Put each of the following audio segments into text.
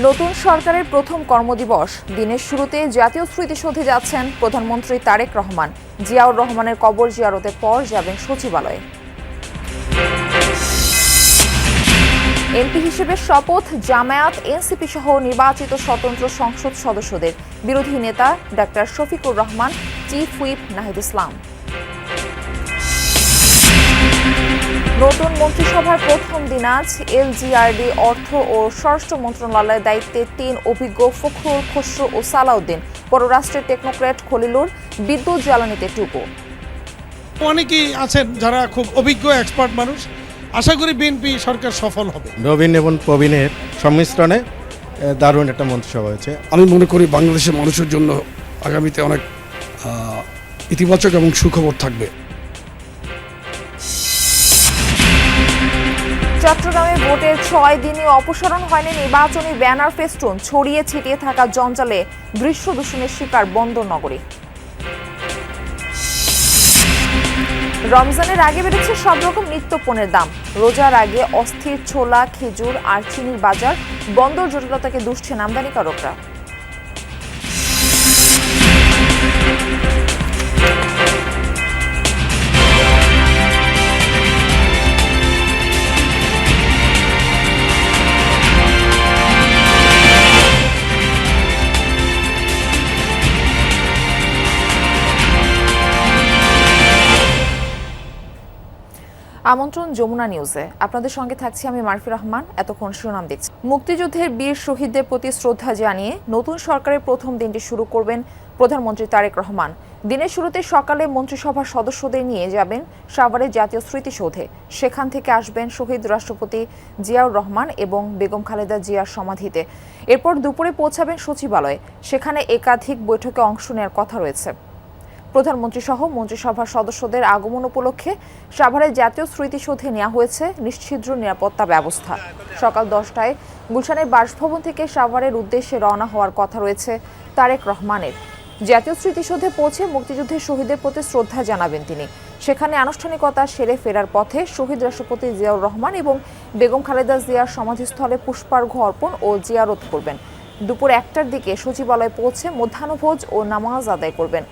নতুন সরকারের প্রথম কর্মদিবস। দিনের শুরুতে জাতীয় স্মৃতিসৌধে যাচ্ছেন প্রধানমন্ত্রী তারেক রহমান। জিয়াউর রহমানের কবর জিয়ারতের পর যাবেন সচিবালয়ে। এমপি হিসেবে শপথ জামায়াত, এনসিপি সহ নির্বাচিত স্বতন্ত্র সংসদ সদস্যদের। বিরোধী নেতা doctor Shafiqur Rahman, chief whip Nahid Islam. নতুন মন্ত্রিসভার প্রথম দিন আজ। এলজিআরডি, অর্থ ও স্বরাষ্ট্র মন্ত্রণালয়ের দায়িত্বে 3 অভিজ্ঞ ফখরুল, খসরু ও সালাউদ্দিন। পররাষ্ট্রের টেকনোক্র্যাট খলিলুর, বিদ্যুৎ জ্বালানিতে টুকু। অনেকেই আছেন যারা খুব অভিজ্ঞ এক্সপার্ট মানুষ। আশা করি বিএনপি সরকার সফল হবে। নবীন এবং প্রবীণের সংমিশ্রণে দারুণ একটা মন্ত্রিসভা হয়েছে। আমি মনে করি বাংলাদেশের মানুষের জন্য আগামীতে অনেক ইতিবাচক এবং সুখবর থাকবে। চট্টগ্রামে ভোটের 6 দিনে অপসারণ হয়নি নির্বাচনী ব্যানার ফেস্টুন। ছড়িয়ে ছিটিয়ে থাকা জঞ্জালে দৃশ্য দূষণের শিকার বন্দর নগরী। রমজানের আগে বেড়েছে সব রকম নিত্যপণ্যের দাম। রোজার আগে অস্থির ছোলা, খেজুর আর চিনির বাজার। বন্দর জটিলতাকে দুষছেন আমদানিকারকরা। আমন্ত্রণ যমুনা নিউজে, আপনাদের সঙ্গে থাকছি আমি মারফি রহমান। এতক্ষণ শিরোনাম দেখছি। মুক্তিযুদ্ধের বীর শহীদদের প্রতি শ্রদ্ধা জানিয়ে নতুন সরকারের প্রথম দিনটি শুরু করবেন প্রধানমন্ত্রী তারেক রহমান। দিনের শুরুতে সকালে মন্ত্রিসভার সদস্যদের নিয়ে যাবেন সাভারের জাতীয় স্মৃতিসৌধে। সেখান থেকে আসবেন শহীদ রাষ্ট্রপতি জিয়াউর রহমান এবং বেগম খালেদা জিয়ার সমাধিতে। এরপর দুপুরে পৌঁছাবেন সচিবালয়ে। সেখানে একাধিক বৈঠকে অংশ নেওয়ার কথা রয়েছে। প্রধানমন্ত্রী সহ মন্ত্রিসভার সদস্যদের আগমন উপলক্ষে সাভারের জাতীয় স্মৃতিসৌধে নেওয়া হয়েছে নিশ্ছিদ্র নিরাপত্তা ব্যবস্থা। সকাল 10টায় গুলশানের বাসভবন থেকে সাভারের উদ্দেশ্যে রওনা হওয়ার কথা রয়েছে তারেক রহমানের। জাতীয় স্মৃতিসৌধে পৌঁছে মুক্তিযুদ্ধের শহীদদের প্রতি শ্রদ্ধা জানাবেন তিনি। সেখানে আনুষ্ঠানিকতা সেরে ফেরার পথে শহীদ রাষ্ট্রপতি জিয়াউর রহমান এবং বেগম খালেদা জিয়ার সমাধিস্থলে পুষ্পার্ঘ্য অর্পণ ও জিয়ারত করবেন। দুপুর 1টার দিকে সচিবালয়ে পৌঁছে মধ্যাহ্নভোজ ও নামাজ আদায় করবেন।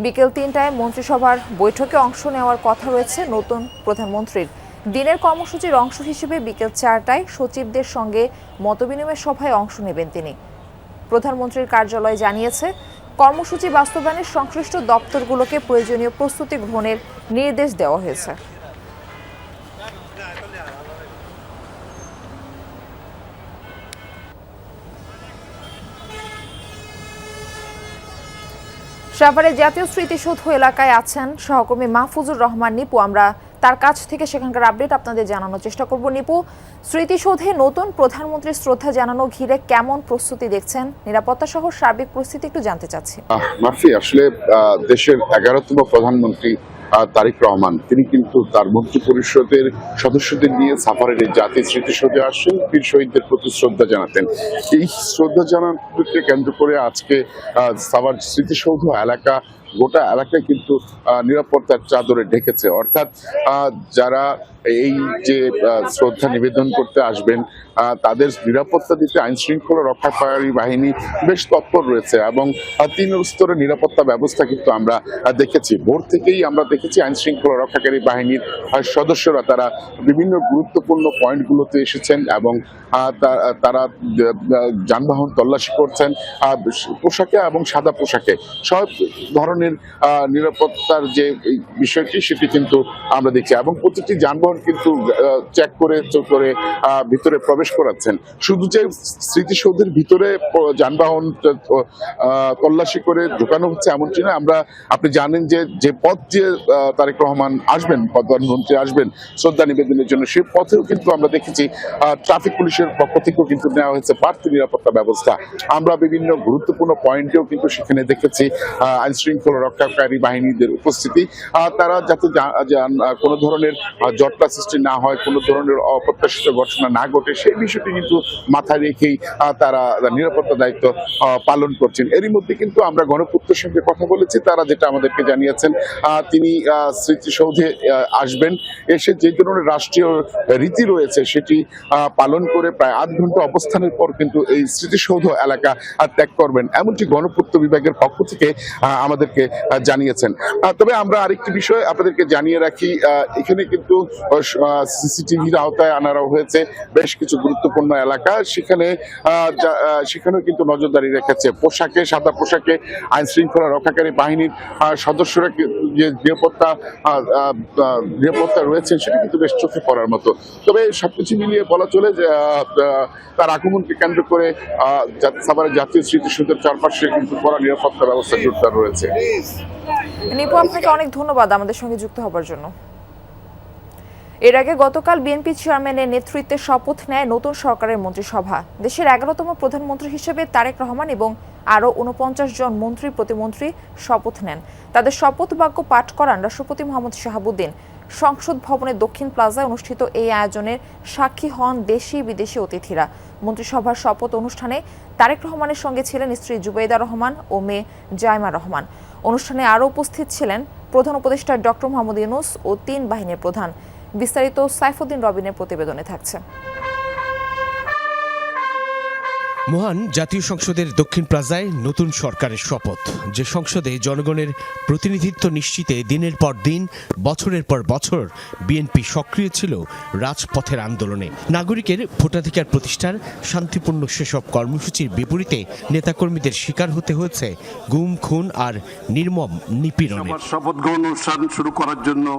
বিকেল 3টায় মন্ত্রিসভার বৈঠকে অংশ নেওয়ার কথা রয়েছে নতুন প্রধানমন্ত্রীর। দিনের কর্মসূচির অংশ হিসেবে বিকেল 4টায় সচিবদের সঙ্গে মতবিনিময় সভায় অংশ নেবেন তিনি। প্রধানমন্ত্রীর কার্যালয় জানিয়েছে, কর্মসূচি বাস্তবায়নের সংশ্লিষ্ট দপ্তরগুলোকে প্রয়োজনীয় প্রস্তুতি গ্রহণের নির্দেশ দেওয়া হয়েছে। সাভারের জাতীয় স্মৃতিসৌধ এলাকায় আছেন সহকর্মী মাহফুজুর রহমান নিপু। আমরা তার কাছ থেকে সেখানকার আপডেট আপনাদের জানানোর চেষ্টা করব। নিপু, স্মৃতিসৌধে নতুন প্রধানমন্ত্রীর শ্রদ্ধা জানানো ঘিরে কেমন প্রস্তুতি দেখছেন? নিরাপত্তা সহ সার্বিক পরিস্থিতি একটু জানতে চাচ্ছি। মাফি, আসলে দেশের 11তম প্রধানমন্ত্রী তারেক রহমান তিনি কিন্তু তার মন্ত্রী পরিষদের সদস্যদের নিয়ে সাভারের জাতীয় স্মৃতিসৌধে আসেন বীর শহীদদের প্রতি শ্রদ্ধা জানাতেন। এই শ্রদ্ধা জানানোকে কেন্দ্র করে আজকে সাভার স্মৃতিসৌধ এলাকা, গোটা এলাকায় কিন্তু নিরাপত্তার চাদরে ঢেকেছে। অর্থাৎ যারা এই যে শ্রদ্ধা নিবেদন করতে আসবেন তাদের নিরাপত্তা দিতে আইন শৃঙ্খলা রক্ষাকারী বাহিনী বেশ তৎপর রয়েছে এবং 3 স্তরের নিরাপত্তা ব্যবস্থা কিন্তু আমরা দেখেছি। ভোর থেকেই আমরা দেখেছি আইন শৃঙ্খলা রক্ষাকারী বাহিনীর সদস্যরা তারা বিভিন্ন গুরুত্বপূর্ণ পয়েন্টগুলোতে এসেছেন এবং তারা যানবাহন তল্লাশি করছেন পোশাকে এবং সাদা পোশাকে। সব ধরনের নিরাপত্তার যে বিষয়টি সেটি কিন্তু আমরা দেখছি এবং প্রতিটি যানবাহন কিন্তু চেক করে ভিতরে প্রবেশ করাচ্ছেন। শুধু যে স্মৃতিসৌধের ভিতরে যানবাহন তল্লাশি করে ঢোকানো হচ্ছে এমনটি না। আপনি জানেন যে পথ যে তারেক রহমান আসবেন, প্রধানমন্ত্রী আসবেন শ্রদ্ধা নিবেদনের জন্য, সেই পথেও কিন্তু আমরা দেখেছি ট্রাফিক পুলিশের পক্ষ থেকেও কিন্তু নেওয়া হয়েছে বাড়তি নিরাপত্তা ব্যবস্থা। আমরা বিভিন্ন গুরুত্বপূর্ণ পয়েন্টেও কিন্তু সেখানে দেখেছি আইন শৃঙ্খলা রক্ষাকারী বাহিনীদের উপস্থিতি। তারা যাতে কোনো ধরনের জট জটিলতা সৃষ্টি না হয়, কোনো ধরনের অপ্রত্যাশিত ঘটনা না ঘটে, সেই বিষয়টি কিন্তু মাথায় রেখেই তারা নিরাপত্তা দায়িত্ব পালন করছেন। এরই মধ্যে কিন্তু আমরা গণপূর্তের সঙ্গে কথা বলেছি, তারা যেটা আমাদেরকে জানিয়েছেন তিনি স্মৃতিসৌধে আসবেন, এসে যে ধরনের রাষ্ট্রীয় রীতি রয়েছে সেটি পালন করে প্রায় 8 ঘন্টা অবস্থানের পর কিন্তু এই স্মৃতিসৌধ এলাকা ত্যাগ করবেন, এমনটি গণপূর্ত বিভাগের পক্ষ থেকে আমাদেরকে জানিয়েছেন। তবে আমরা আরেকটি বিষয় আপনাদেরকে জানিয়ে রাখি, এখানে কিন্তু সিসিটিভির আওতায় আনা হয়েছে বেশ কিছু গুরুত্বপূর্ণ এলাকা, সেখানেও কিন্তু নজরদারি রেখেছে। পোশাকে, সাদা পোশাকে আইন শৃঙ্খলা রক্ষাকারী বাহিনীর সদস্যরা যে নিরাপত্তা রয়েছে সেটা কিন্তু বেশ চোখে পড়ার মতো। তবে সবকিছু মিলিয়ে বলা চলে যে তার আগমনকে কেন্দ্র করে সাভারের জাতীয় স্মৃতিসৌধের চারপাশে কিন্তু কড়া নিরাপত্তা ব্যবস্থা জোরদার রয়েছে। নিপু, আপনাকে অনেক ধন্যবাদ আমাদের সঙ্গে যুক্ত হবার জন্য। এর আগে গতকাল বিএনপি চেয়ারম্যানের নেতৃত্বে শপথ নেয় নতুন সরকারের মন্ত্রিসভা। দেশের 11তম প্রধানমন্ত্রী হিসেবে তারেক রহমান এবং আরও 49 জন মন্ত্রী প্রতিমন্ত্রী শপথ নেন। তাদের শপথ বাক্য পাঠ করান রাষ্ট্রপতি মোহাম্মদ শাহাবুদ্দিন। সংসদ ভবনের দক্ষিণ প্লাজায় অনুষ্ঠিত এই আয়োজনের সাক্ষী হন দেশি বিদেশি অতিথিরা। মন্ত্রিসভার শপথ অনুষ্ঠানে তারেক রহমানের সঙ্গে ছিলেন স্ত্রী জুবেইদা রহমান ও মেয়ে জাইমা রহমান। অনুষ্ঠানে আরও উপস্থিত ছিলেন প্রধান উপদেষ্টা ডক্টর মোহাম্মদ ইউনূস ও 3 বাহিনীর প্রধান। বিস্তারিত সাইফুদ্দিন রবিনের প্রতিবেদনে থাকছে। মহান জাতীয় সংসদের দক্ষিণ প্লাজায় নতুন সরকারের শপথ, যে সংসদে জনগণের প্রতিনিধিত্ব নিশ্চিতে দিনের পর দিন, বছরের পর বছর বিএনপি সক্রিয় ছিল রাজপথের আন্দোলনে। নাগরিকের ভোটাধিকার প্রতিষ্ঠার শান্তিপূর্ণ সেসব কর্মসূচির বিপরীতে নেতাকর্মীদের শিকার হতে হয়েছে গুম, খুন আর নির্মম নিপীড়নের। শপথ গ্রহণ অনুষ্ঠান শুরু করার জন্য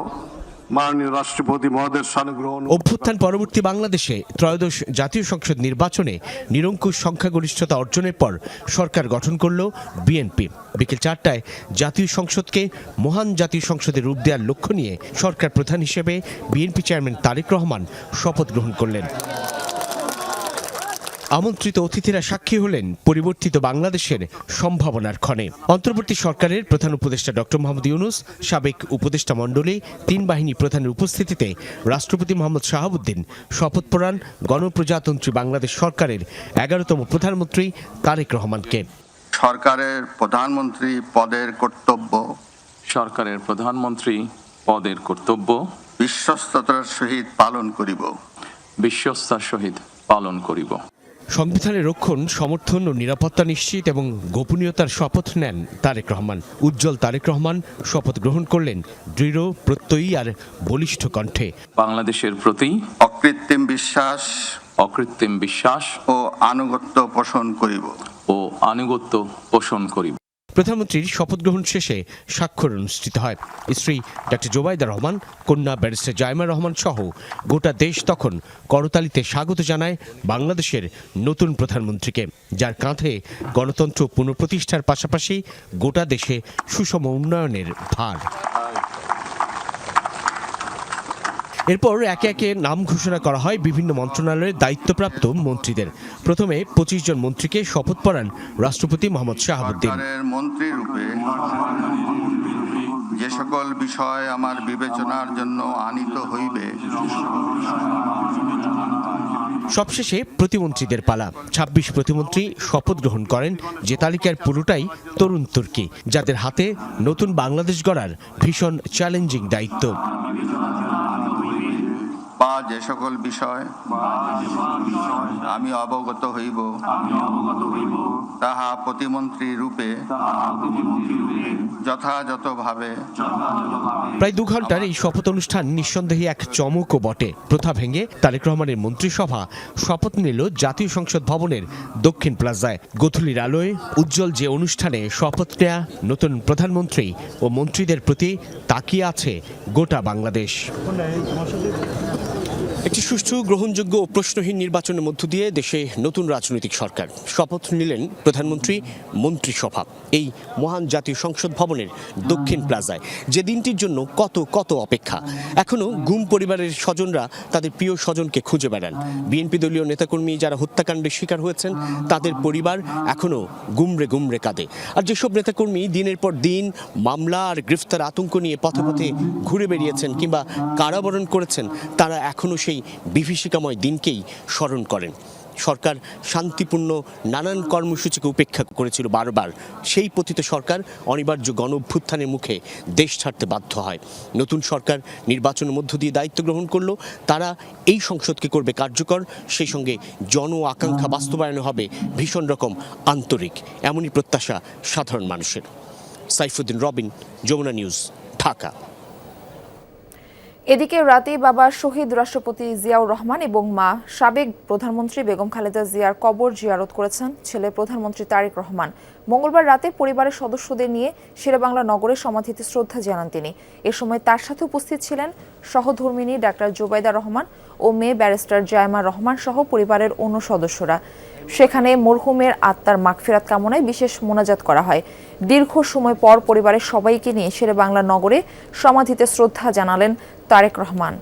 মাননীয় রাষ্ট্রপতি মহোদয়ের সান্নিধ্য গ্রহণ। অভ্যুত্থান পরবর্তী বাংলাদেশে ত্রয়োদশ জাতীয় সংসদ নির্বাচনে নিরঙ্কুশ সংখ্যাগরিষ্ঠতা অর্জনের পর সরকার গঠন করল বিএনপি। বিকেল 4টায় জাতীয় সংসদকে মহান জাতীয় সংসদে রূপ দেওয়ার লক্ষ্য নিয়ে সরকার প্রধান হিসেবে বিএনপি চেয়ারম্যান তারেক রহমান শপথ গ্রহণ করলেন। আমন্ত্রিত অতিথিরা সাক্ষী হলেন পরিবর্তিত বাংলাদেশের সম্ভাবনার ক্ষণে। অন্তর্বর্তী সরকারের প্রধান উপদেষ্টা ডক্টর মোহাম্মদ ইউনূস, সাবেক উপদেষ্টা মণ্ডলী, 3 বাহিনী প্রধানের উপস্থিতিতে রাষ্ট্রপতি মোহাম্মদ শাহাবুদ্দিন শপথ পড়ান গণপ্রজাতন্ত্রী বাংলাদেশ সরকারের 11তম প্রধানমন্ত্রী তারেক রহমানকে। সরকারের প্রধানমন্ত্রী পদের কর্তব্য বিশ্বস্ততার সহিত পালন করিব। সংবিধানের রক্ষণ, সমর্থন ও নিরাপত্তা নিশ্চিত এবং গোপনীয়তার শপথ নেন তারেক রহমান। উজ্জ্বল তারেক রহমান শপথ গ্রহণ করলেন দৃঢ়, প্রত্যয়ী আর বলিষ্ঠ কণ্ঠে। বাংলাদেশের প্রতি অকৃত্রিম বিশ্বাস ও আনুগত্য পোষণ করিব। প্রধানমন্ত্রীর শপথ গ্রহণ শেষে স্বাক্ষর অনুষ্ঠিত হয়। স্ত্রী ডক্টর জুবেইদা রহমান, কন্যা ব্যারিস্টার জাইমা রহমান সহ গোটা দেশ তখন করতালিতে স্বাগত জানায় বাংলাদেশের নতুন প্রধানমন্ত্রীকে, যার কাঁধে গণতন্ত্র পুনঃপ্রতিষ্ঠার পাশাপাশি গোটা দেশে সুষম উন্নয়নের ভার। এরপর একে একে নাম ঘোষণা করা হয় বিভিন্ন মন্ত্রণালয়ের দায়িত্বপ্রাপ্ত মন্ত্রীদের। প্রথমে 25 জন মন্ত্রীকে শপথ পড়ান রাষ্ট্রপতি মোহাম্মদ শাহাবুদ্দিন। মন্ত্রীরূপে যে সকল বিষয় আমার বিবেচনার জন্য আনিত হইবে। সবশেষে প্রতিমন্ত্রীদের পালা। 26 প্রতিমন্ত্রী শপথ গ্রহণ করেন, যে তালিকার পুরোটাই তরুণ তুর্কি, যাদের হাতে নতুন বাংলাদেশ গড়ার ভীষণ চ্যালেঞ্জিং দায়িত্ব। বা যে সকল বিষয় আমি অবগত হইব, তাহা প্রতিমন্ত্রী রূপে যথাযথভাবে। প্রায় 2 ঘন্টার এই শপথ অনুষ্ঠান নিঃসন্দেহে এক চমকও বটে। প্রথা ভেঙে তারেক রহমানের মন্ত্রিসভা শপথ নিল জাতীয় সংসদ ভবনের দক্ষিণ প্লাজায়। গোধূলির আলোয় উজ্জ্বল যে অনুষ্ঠানে শপথ নেয়া নতুন প্রধানমন্ত্রী ও মন্ত্রীদের প্রতি তাকিয়ে আছে গোটা বাংলাদেশ। একটি সুষ্ঠু গ্রহণযোগ্য ও প্রশ্নহীন নির্বাচনের মধ্য দিয়ে দেশে নতুন রাজনৈতিক সরকার শপথ নিলেন প্রধানমন্ত্রী মন্ত্রিসভা এই মহান জাতীয় সংসদ ভবনের দক্ষিণ প্লাজায়, যে দিনটির জন্য কত কত অপেক্ষা। এখনো গুম পরিবারের স্বজনরা তাদের প্রিয় স্বজনকে খুঁজে বেড়ান। বিএনপি দলীয় নেতাকর্মী যারা হত্যাকাণ্ডের শিকার হয়েছেন তাদের পরিবার এখনো গুমরে গুমরে কাঁদে। আর যেসব নেতাকর্মী দিনের পর দিন মামলা আর গ্রেফতার আতঙ্ক নিয়ে পথে পথে ঘুরে বেরিয়েছেন কিংবা কারাবরণ করেছেন, তারা এখনো সেই বিভীষিকাময় দিনকেই স্মরণ করেন। সরকার শান্তিপূর্ণ নানান কর্মসূচিকে উপেক্ষা করেছিল বারবার। সেই পতিত সরকার অনিবার্য গণ অভ্যুত্থানের মুখে দেশ ছাড়তে বাধ্য হয়। নতুন সরকার নির্বাচনের মধ্য দিয়ে দায়িত্ব গ্রহণ করলো, তারা এই সংসদকে করবে কার্যকর, সেই সঙ্গে জন আকাঙ্ক্ষা বাস্তবায়নে হবে ভীষণ রকম আন্তরিক, এমনই প্রত্যাশা সাধারণ মানুষের। সাইফুদ্দিন রবিন, যমুনা নিউজ, ঢাকা। এদিকে রাতেই বাবা শহীদ রাষ্ট্রপতি জিয়াউর রহমান এবং মা সাবেক প্রধানমন্ত্রী বেগম খালেদা জিয়ার কবর জিয়ারত করেছেন ছেলে প্রধানমন্ত্রী তারেক রহমান। মঙ্গলবার রাতে পরিবারের সদস্যদের নিয়ে শেরেবাংলা নগরের সমাধিতে শ্রদ্ধা জানান তিনি। এ সময় তার সাথে উপস্থিত ছিলেন সহধর্মিণী ডাক্তার জুবাইদা রহমান ও মেয়ে ব্যারিস্টার জায়মা রহমান সহ পরিবারের অন্য সদস্যরা। সেখানে মরহুমের আত্মার মাগফিরাত কামনায় বিশেষ মোনাজাত করা হয়। দীর্ঘ সময় পর পরিবারের সবাইকে নিয়ে শেরেবাংলা নগরে সমাধিতে শ্রদ্ধা জানালেন তারেক রহমান।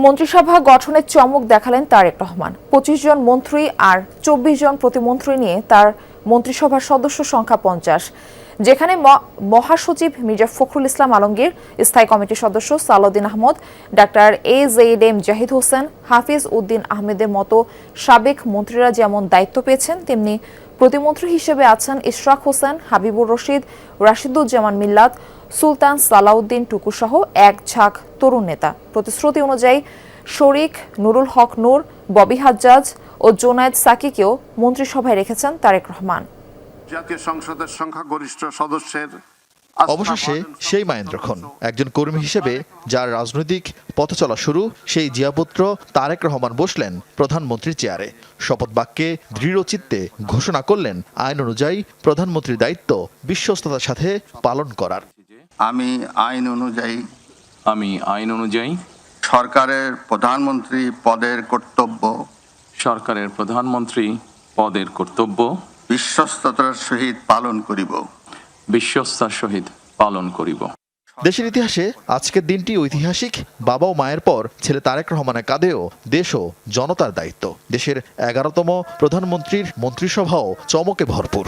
মন্ত্রিসভা গঠনের চমক দেখালেন তারেক রহমান। 25 জন মন্ত্রী আর 24 জন প্রতিমন্ত্রী নিয়ে তার মন্ত্রিসভার সদস্য সংখ্যা 50, যেখানে মহাসচিব মির্জা ফখরুল ইসলাম আলমগীর, স্থায়ী কমিটির সদস্য সালাউদ্দিন আহমদ, ডাক্তার AZM জাহিদ হোসেন, হাফিজ উদ্দিন আহমেদের মতো সাবেক মন্ত্রীরা যেমন দায়িত্ব পেয়েছেন, তেমনি প্রতিমন্ত্রী হিসেবে আছেন ইশরাক হোসেন, হাবিবুর রশিদ, রাশিদুজ্জামান মিল্লাত, সুলতান সালাউদ্দিন টুকু সহ এক ঝাঁক তরুণ নেতা। প্রতিশ্রুতি অনুযায়ী শরীক, নুরুল হক নূর, ববি হাজ্জাজ ও জোনায়েদ সাকিকেও মন্ত্রিসভায় রেখেছেন তারেক রহমান। জাতীয় সংসদের সংখ্যাগরিষ্ঠ সদস্যের অবশেষে সেই মাহেন্দ্র খন একজন কর্মী হিসেবে যার রাজনৈতিক পথ চলা শুরু, সেই জিয়াপুত্র তারেক রহমান বসলেন প্রধানমন্ত্রীর চেয়ারে। শপথ বাক্যে দৃঢ় চিত্তে ঘোষণা করলেন আইন অনুযায়ী প্রধানমন্ত্রীর দায়িত্ব বিশ্বস্ততার সাথে পালন করার। আমি আইন অনুযায়ী সরকারের প্রধানমন্ত্রী পদের কর্তব্য বিশ্বস্ততার সহিত পালন করিব। দেশের ইতিহাসে আজকের দিনটি ঐতিহাসিক। বাবা ও মায়ের পর ছেলে তারেক রহমানের কাঁধেও দেশ ও জনতার দায়িত্ব। দেশের 11তম প্রধানমন্ত্রীর মন্ত্রিসভাও চমকে ভরপুর।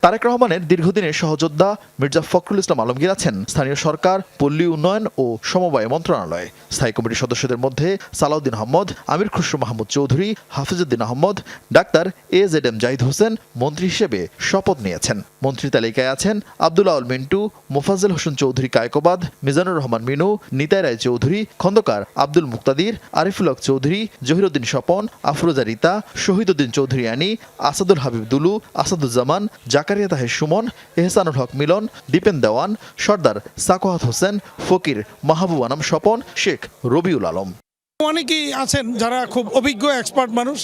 তারেক রহমানের দীর্ঘদিনের সহযোদ্ধা মির্জা ফখরুল ইসলাম আলমগীর আছেন স্থানীয় সরকার, পল্লী উন্নয়ন ও সমবায় মন্ত্রণালয়ে। স্থায়ী কমিটির সদস্যদের মধ্যে সালাউদ্দিন আহমদ, আমির খুসরো মাহমুদ চৌধুরী, হাফিজউদ্দিন আহমদ, ডাক্তার AZM জাহিদ হোসেন মন্ত্রী হিসেবে শপথ নিয়েছেন। মন্ত্রী তালিকায় আছেন আব্দুল আউল মিন্টু, মোফাজ্জল হোসেন চৌধুরী কায়কোবাদ, মিজানুর রহমান মিনু, নিতাই রায় চৌধুরী, খন্দকার আব্দুল মুক্তাদির, আরিফুল হক চৌধুরী, জহিরুদ্দিন স্বপন, আফরোজা রীতা, শহীদউদ্দিন চৌধুরী আনি, আসাদুল হাবিব দুলু, আসাদুজ্জামান, জাকারিয়া তাহের সুমন, এহসানুল হক মিলন, দীপেন দেওয়ান, সর্দার সাকোয়াত হোসেন, ফকির মাহবুব আনাম স্বপন, শেখ রবিউল আলম। অনেকেই আছেন যারা খুব অভিজ্ঞ এক্সপার্ট মানুষ।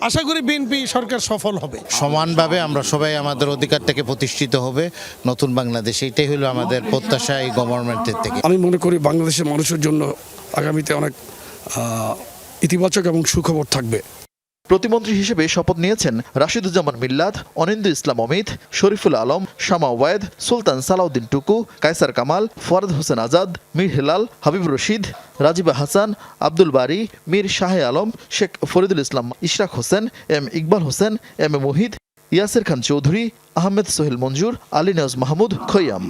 আশা করি বিএনপি সরকার সফল হবে। সমানভাবে আমরা সবাই আমাদের অধিকার থেকে প্রতিষ্ঠিত হবে নতুন বাংলাদেশ, এটাই হলো আমাদের প্রত্যাশা এই গভর্নমেন্টের থেকে। আমি মনে করি বাংলাদেশের মানুষের জন্য আগামীতে অনেক ইতিবাচক এবং সুখবর থাকবে। প্রতিমন্ত্রী হিসেবে শপথ নিয়েছেন রাশিদুজ্জামান মিল্লাত, অনিন্দু ইসলাম অমিত, শরীফুল আলম, শামা ওয়ায়েদ, সুলতান সালাউদ্দিন টুকু, কায়সার কামাল, ফরাদ হোসেন আজাদ, মীর হেলাল, হাবিবুর রশিদ, রাজিবা হাসান, আব্দুল বারি, মীর শাহে আলম, শেখ ফরিদুল ইসলাম, ইশরাক হোসেন, ইকবাল হোসেন, মুহিদ, ইয়াসির খান চৌধুরী, আহমেদ সোহেল মঞ্জুর, আলী নেওয়াজ মাহমুদ খৈয়াম।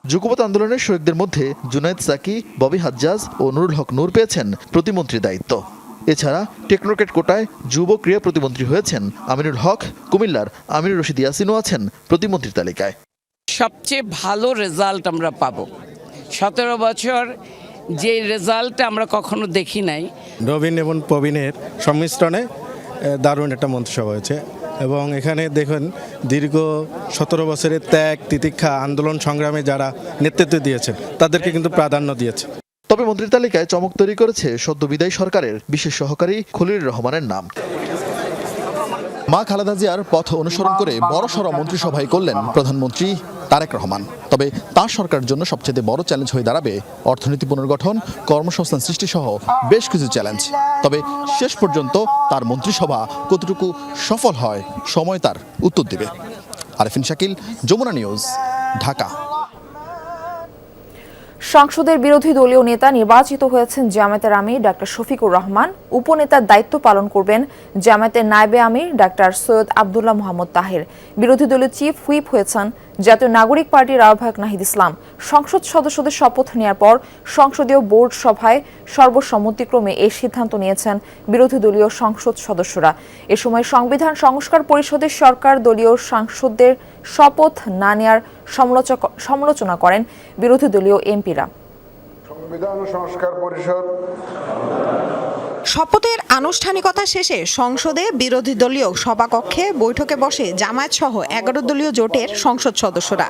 যুগপৎ আন্দোলনের শহীদদের মধ্যে জুনায়েদ সাকি, ববি হাজ্জাজ ও নুরুল হক নূর পেয়েছেন প্রতিমন্ত্রী দায়িত্ব। এছাড়া টেকনোক্রেট কোটায় যুব ক্রীড়া প্রতিমন্ত্রী হয়েছেন আমিনুল হক, কুমিল্লার আমিনুর রশিদ ইয়াসিনও আছেন প্রতিমন্ত্রীর তালিকায়। সবচেয়ে ভালো রেজাল্ট আমরা পাবো। 17 বছর যে রেজাল্ট আমরা কখনো দেখি নাই। নবীন এবং প্রবীণের সংমিশ্রণে দারুণ একটা মন্ত্রিসভা হয়েছে এবং এখানে দেখুন দীর্ঘ 17 বছরের ত্যাগ, তিতিক্ষা, আন্দোলন সংগ্রামে যারা নেতৃত্ব দিয়েছেন তাদেরকে কিন্তু প্রাধান্য দিয়েছে। তবে মন্ত্রী তালিকায় চমক তৈরি করেছে সদ্য বিদায়ী সরকারের বিশেষ সহকারী খলিলুর রহমানের নাম। মা খালেদা জিয়ার পথ অনুসরণ করে বড়সড় মন্ত্রিসভায় করলেন প্রধানমন্ত্রী তারেক রহমান। তবে তার সরকারের জন্য সবচেয়ে বড় চ্যালেঞ্জ হয়ে দাঁড়াবে অর্থনীতি পুনর্গঠন, কর্মসংস্থান সৃষ্টি সহ বেশ কিছু চ্যালেঞ্জ। তবে শেষ পর্যন্ত তার মন্ত্রিসভা কতটুকু সফল হয় সময় তার উত্তর দেবে। আরেফিন শাকিল, যমুনা নিউজ, ঢাকা। সংসদের বিরোধী দলীয় নেতা নির্বাচিত হয়েছেন জামায়াতের আমির ডাক্তার শফিকুর রহমান। উপনেতার দায়িত্ব পালন করবেন জামায়াতের নায়েবে আমির ডাক্তার সৈয়দ আব্দুল্লাহ মোহাম্মদ তাহের। বিরোধী দলীয় চিফ হুইপ হয়েছেন জাতীয় নাগরিক পার্টির আহ্বায়ক নাহিদ ইসলাম। সংসদ সদস্যদের শপথ নেওয়ার পর সংসদীয় বোর্ড সভায় সর্বসম্মতিক্রমে এই সিদ্ধান্ত নিয়েছেন বিরোধী দলীয় সংসদ সদস্যরা। এ সময় সংবিধান সংস্কার পরিষদের সরকার দলীয় সাংসদদের শপথ না নেওয়ার সমালোচনা করেন বিরোধী দলীয় এমপিরা। সংবিধান সংস্কার পরিষদ শপথের আনুষ্ঠানিকতা শেষে সংসদে বিরোধী দলীয় সভাকক্ষে বৈঠকে বসে জামায়াত সহ 11 দলীয় জোটের সংসদ সদস্যরা।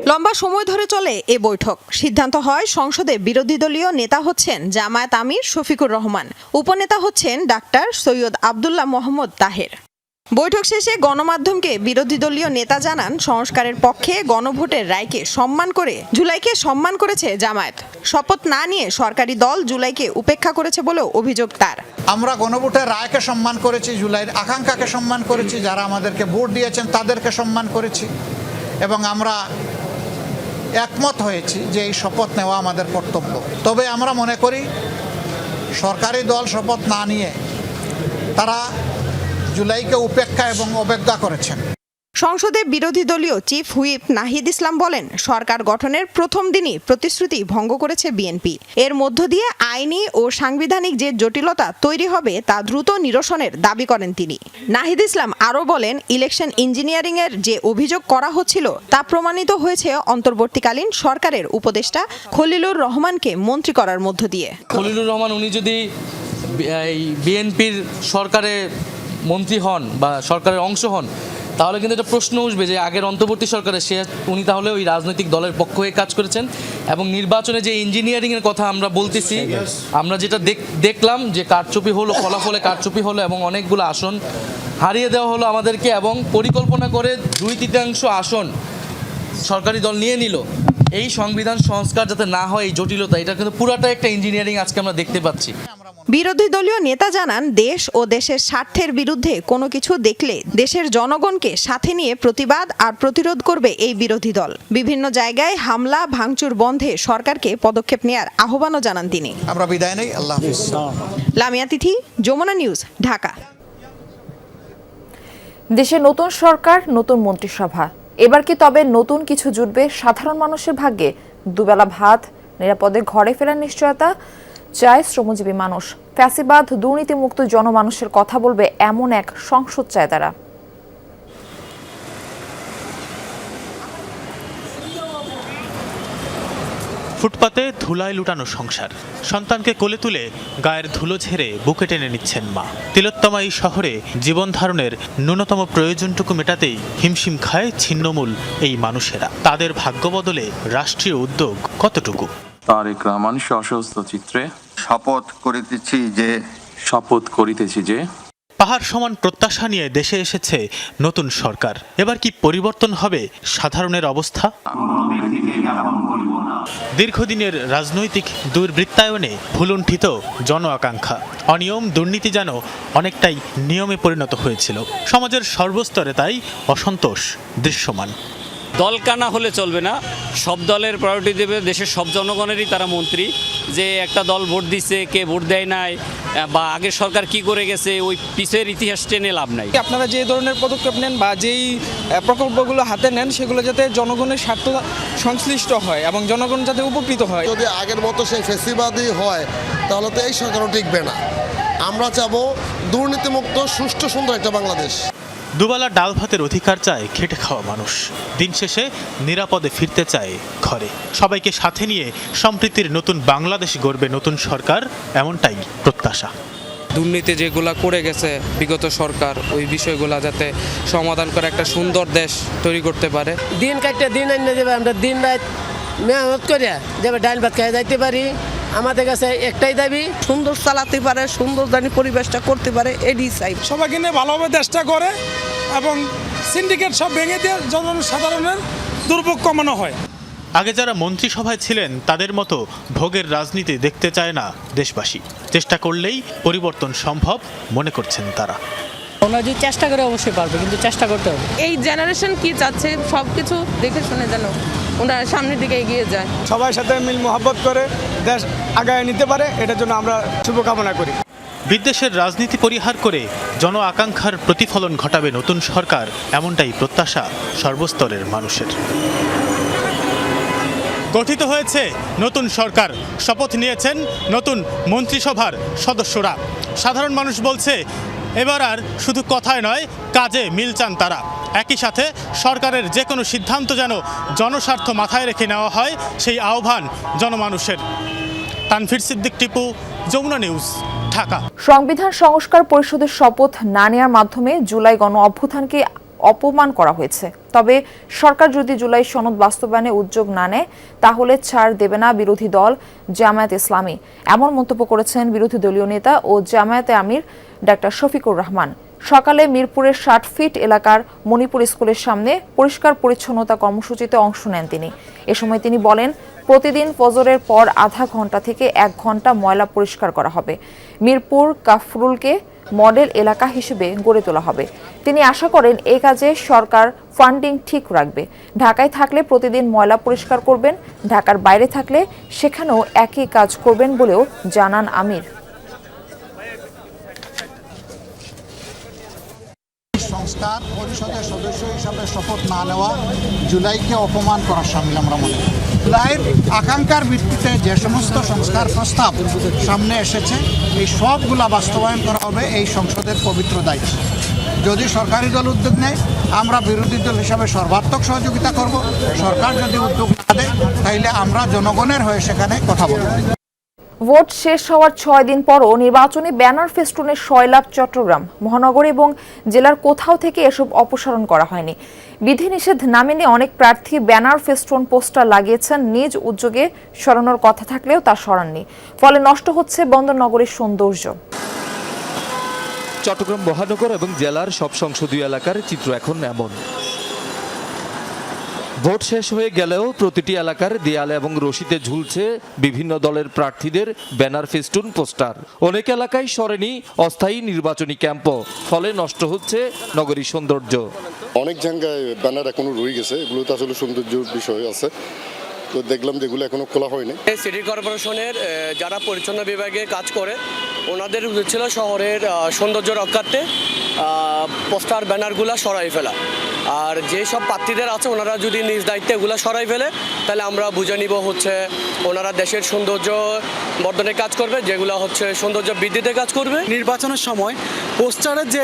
লম্বা সময় ধরে চলে এ বৈঠক। সিদ্ধান্ত হয় সংসদে বিরোধী দলীয় নেতা হচ্ছেন জামায়াত আমির শফিকুর রহমান, উপনেতা হচ্ছেন ডাক্তার সৈয়দ আব্দুল্লাহ মোহাম্মদ তাহের। বৈঠক শেষে গণমাধ্যমকে বিরোধী দলীয় নেতা জানান, সংস্কারের পক্ষে গণভোটের রায়কে সম্মান করে জুলাইকে সম্মান করেছে জামায়াত। শপথ না নিয়ে সরকারি দল জুলাইকে উপেক্ষা করেছে বলেও অভিযোগ তার। আমরা গণভোটের রায়কে সম্মান করেছি, জুলাইয়ের আকাঙ্ক্ষাকে সম্মান করেছি, যারা আমাদেরকে ভোট দিয়েছেন তাদেরকে সম্মান করেছি এবং আমরা একমত হয়েছি যে এই শপথ নেওয়া আমাদের কর্তব্য। তবে আমরা মনে করি সরকারি দল শপথ না নিয়ে তারা জুলাইকে উপেক্ষা এবং অবজ্ঞা করেছেন। সংসদে বিরোধী দলীয় চিফ হুইপ নাহিদ ইসলাম বলেন, সরকার গঠনের প্রথম দিনই প্রতিশ্রুতি ভঙ্গ করেছে বিএনপি। এর মধ্য দিয়ে আইনি ও সাংবিধানিক যে জটিলতা তৈরি হবে তা দ্রুত নিরসনের দাবি করেন তিনি। নাহিদ ইসলাম আরও বলেন, ইলেকশন ইঞ্জিনিয়ারিং এর যে অভিযোগ করা হচ্ছিল তা প্রমাণিত হয়েছে অন্তর্বর্তীকালীন সরকারের উপদেষ্টা খলিলুর রহমানকে মন্ত্রী করার মধ্য দিয়ে। খলিলুর রহমান উনি যদি বিএনপির সরকারে মন্ত্রী হন বা সরকারের অংশ হন, তাহলে কিন্তু একটা প্রশ্ন উঠবে যে আগের অন্তর্বর্তী সরকারে উনি তাহলে ওই রাজনৈতিক দলের পক্ষ হয়ে কাজ করেছেন। এবং নির্বাচনে যে ইঞ্জিনিয়ারিংয়ের কথা আমরা বলতেছি, আমরা যেটা দেখলাম যে কারচুপি হলো, ফলাফলে কারচুপি হলো এবং অনেকগুলো আসন হারিয়ে দেওয়া হলো আমাদেরকে, এবং পরিকল্পনা করে 2/3 আসন সরকারি দল নিয়ে নিল। এই সংবিধান সংস্কার যাতে না হয়, এই জটিলতা, এটা কিন্তু পুরাটা একটা ইঞ্জিনিয়ারিং আজকে আমরা দেখতে পাচ্ছি। বিরোধী দলীয় নেতা জানান, দেশ ও দেশের স্বার্থের বিরুদ্ধে কোনো কিছু দেখলে দেশের জনগণকে সাথে নিয়ে প্রতিবাদ আর প্রতিরোধ করবে এই বিরোধী দল। বিভিন্ন জায়গায় হামলা ভাঙচুর বন্ধে সরকারকে পদক্ষেপ নেওয়ার আহ্বানও জানান তিনি। আমরা বিদায় নেই। আল্লাহ হাফেজ। লামিয়া তিথি, যমুনা নিউজ, ঢাকা। দেশে নতুন সরকার, নতুন মন্ত্রিসভা। এবার কি তবে নতুন কিছু জুটবে সাধারণ মানুষের ভাগ্যে? দুবেলা ভাত, নিরাপদে ঘরে ফেরার নিশ্চয়তা চায় শ্রমজীবী মানুষ। ফ্যাসিবাদ, দুর্নীতিমুক্ত জনমানুষের কথা বলবে এমন এক সংসদ চায় তারা। ফুটপাতে ধুলায় লুটানো সংসার, সন্তানকে কোলে তুলে গায়ের ধুলো ঝেড়ে বুকে টেনে নিচ্ছেন মা। তিলোত্তমা এই শহরে জীবন ধারণের ন্যূনতম প্রয়োজনটুকু মেটাতেই হিমশিম খায় ছিন্নমূল এই মানুষেরা। তাদের ভাগ্য বদলে রাষ্ট্রীয় উদ্যোগ কতটুকু? তারেক রহমান সশস্ত্র চিত্রে শপথ করিতেছি যে পাহাড় সমান প্রত্যাশা নিয়ে দেশে এসেছে নতুন সরকার। এবার কি পরিবর্তন হবে সাধারণের অবস্থা? দীর্ঘদিনের রাজনৈতিক দুর্বৃত্তায়নে ভুলুণ্ঠিত জন আকাঙ্ক্ষা, অনিয়ম, দুর্নীতি যেন অনেকটাই নিয়মে পরিণত হয়েছিল। সমাজের সর্বস্তরে তাই অসন্তোষ দৃশ্যমান। দলকানা হলে চলবে না, সব দলের প্রায়োরিটি দেবে দেশের সব জনগণেরই তারা মন্ত্রী। যে একটা দল ভোট দিচ্ছে, কে ভোট দেয় নাই, বা আগের সরকার কি করে গেছে, ওই পিছের ইতিহাস টেনে লাভ নাই। আপনারা যে ধরনের পদক্ষেপ নেন বা যেই প্রকল্পগুলো হাতে নেন, সেগুলো যাতে জনগণের স্বার্থ সংশ্লিষ্ট হয় এবং জনগণ যাতে উপকৃত হয়। যদি আগের মতো সেই ফেসিবাদই হয় তাহলে তো এই সরকারও টিকবে না। আমরা চাবো দুর্নীতিমুক্ত, সুষ্ঠু, সুন্দর একটা বাংলাদেশ। দুবেলা ডাল ভাতের অধিকার চায় খেটে খাওয়া মানুষ। দিন শেষে নিরাপদে ফিরতে চায় ঘরে। সবাইকে সাথে নিয়ে সম্প্রীতির নতুন বাংলাদেশ গড়বে নতুন সরকার, এমনটাই প্রত্যাশা। দুর্নীতি যেগুলো করে গেছে বিগত সরকার, ওই বিষয়গুলো যাতে সমাধান করে একটা সুন্দর দেশ তৈরি করতে পারে। দিন কাটতে দিন এনে দেবে, আমরা দিন রাত মেহনত করে যাবে ডাল ভাত খেয়ে যাইতে পারি। আমাদের কাছে একটাই দাবি, সুন্দর চালাতে পারে, সুন্দর জানি পরিবেশটা করতে পারে, এডি চাই। সবাইকে নিয়ে ভালোভাবে চেষ্টা করে এবং সিন্ডিকেট সব ভেঙে দিয়ে সাধারণের দুর্ভোগ কমানো হয়। আগে যারা মন্ত্রিসভায় ছিলেন তাদের মতো ভোগের রাজনীতি দেখতে চায় না দেশবাসী। চেষ্টা করলেই পরিবর্তন সম্ভব মনে করছেন তারা। ওনারা যদি চেষ্টা করে অবশ্যই পারবে, কিন্তু চেষ্টা করতে হবে। এই জেনারেশন কি চাচ্ছে সব কিছু দেখে শুনে যেন ওনারা সামনের দিকে এগিয়ে যায়, সবার সাথে মিল মোহাব্বত করে দেশ আগায় নিতে পারে, এটার জন্য আমরা শুভকামনা করি। বিদ্বেষের রাজনীতি পরিহার করে জন আকাঙ্ক্ষার প্রতিফলন ঘটাবে নতুন সরকার, এমনটাই প্রত্যাশা সর্বস্তরের মানুষের। গঠিত হয়েছে নতুন সরকার, শপথ নিয়েছেন নতুন মন্ত্রিসভার সদস্যরা। সাধারণ মানুষ বলছে এবার আর শুধু কথায় নয়, কাজে মিল চান তারা। একই সাথে সরকারের যে কোনো সিদ্ধান্ত যেন জনস্বার্থ মাথায় রেখে নেওয়া হয়, সেই আহ্বান জনমানুষের। তানভীর সিদ্দিক টিপু, যমুনা নিউজ, ঢাকা। সংবিধান সংস্কার পরিষদের শপথ না নেওয়ার মাধ্যমে জুলাই গণ অভ্যুত্থানকে অপমান করা হয়েছে। তবে সরকার যদি জুলাই সনদ বাস্তবায়নে উদ্যোগ না নেয় তাহলে ছাড় দেবে না বিরোধী দল জামায়াত ইসলামী, এমন মন্তব্য করেছেন বিরোধী দলীয় নেতা ও জামায়াতে আমির ডাক্তার শফিকুর রহমান। সকালে মিরপুরের ৬০ ফিট এলাকার মণিপুর স্কুলের সামনে পরিষ্কার পরিচ্ছন্নতা কর্মসূচিতে অংশ নেন তিনি। এ সময় তিনি বলেন, প্রতিদিন ফজরের পর আধা ঘন্টা থেকে ১ ঘন্টা ময়লা পরিষ্কার করা হবে। মিরপুর কাফরুলকে মডেল এলাকা হিসেবে গড়ে তোলা হবে। তিনি আশা করেন এই কাজে সরকার ফান্ডিং ঠিক রাখবে। ঢাকায় থাকলে প্রতিদিন ময়লা পরিষ্কার করবেন, ঢাকার বাইরে থাকলে সেখানেও একই কাজ করবেন বলেও জানান আমির। সংস্কার পরিষদের সদস্য হিসাবে শপথ না নেওয়া জুলাইকে অপমান করার সামিল আমরা মনে করি। জুলাইয়ের আকাঙ্ক্ষার ভিত্তিতে যে সমস্ত সংস্কার প্রস্তাব সামনে এসেছে এই সবগুলা বাস্তবায়ন করা হবে এই সংসদের পবিত্র দায়িত্ব। যদি সরকারি দল উদ্যোগ নেয় আমরা বিরোধী দল হিসাবে সর্বাত্মক সহযোগিতা করব। সরকার যদি উদ্যোগ না দেয় তাহলে আমরা জনগণের হয়ে সেখানে কথা বলব। ভোট শেষ হওয়ার ৬ দিন পরও নির্বাচনী ব্যানার ফেস্টুনের সয়লাব চট্টগ্রাম মহানগর এবং জেলার কোথাও থেকে এসব অপসারণ করা হয়নি। বিধিনিষেধ না মেনে অনেক প্রার্থী ব্যানার ফেস্টুন পোস্টার লাগিয়েছেন, নিজ উদ্যোগে সরানোর কথা থাকলেও তা সরাননি। ফলে নষ্ট হচ্ছে বন্দরনগরীর সৌন্দর্য। চট্টগ্রাম মহানগর এবং জেলার সব সংসদীয় এলাকার চিত্র এখন এমন। ভোট শেষ হয়ে গেলেও প্রতিটি এলাকার দেয়ালে এবং রশিতে ঝুলছে বিভিন্ন দলের প্রার্থীদের ব্যানার ফেস্টুন পোস্টার। অনেক এলাকায় সরেনি অস্থায়ী নির্বাচনী ক্যাম্পও, ফলে নষ্ট হচ্ছে নগরীর সৌন্দর্য। অনেক জায়গায় ব্যানার এখনো রয়ে গেছে, এগুলো তো আসলে সৌন্দর্যের বিষয় আছে, তো দেখলাম যেগুলো এখনো খোলা হয়নি। সিটি কর্পোরেশনের যারা পরিচ্ছন্ন বিভাগে কাজ করে ওনাদের ছিল শহরের সৌন্দর্য রক্ষার্থে পোস্টার ব্যানারগুলো সরাই ফেলা। আর যেসব প্রার্থীদের আছে ওনারা যদি নিজ দায়িত্বে এগুলো সরাই ফেলে তাহলে আমরা বুঝে নিব হচ্ছে ওনারা দেশের সৌন্দর্য বর্ধনে কাজ করবে, যেগুলো হচ্ছে সৌন্দর্য বৃদ্ধিতে কাজ করবে। নির্বাচনের সময় পোস্টারের যে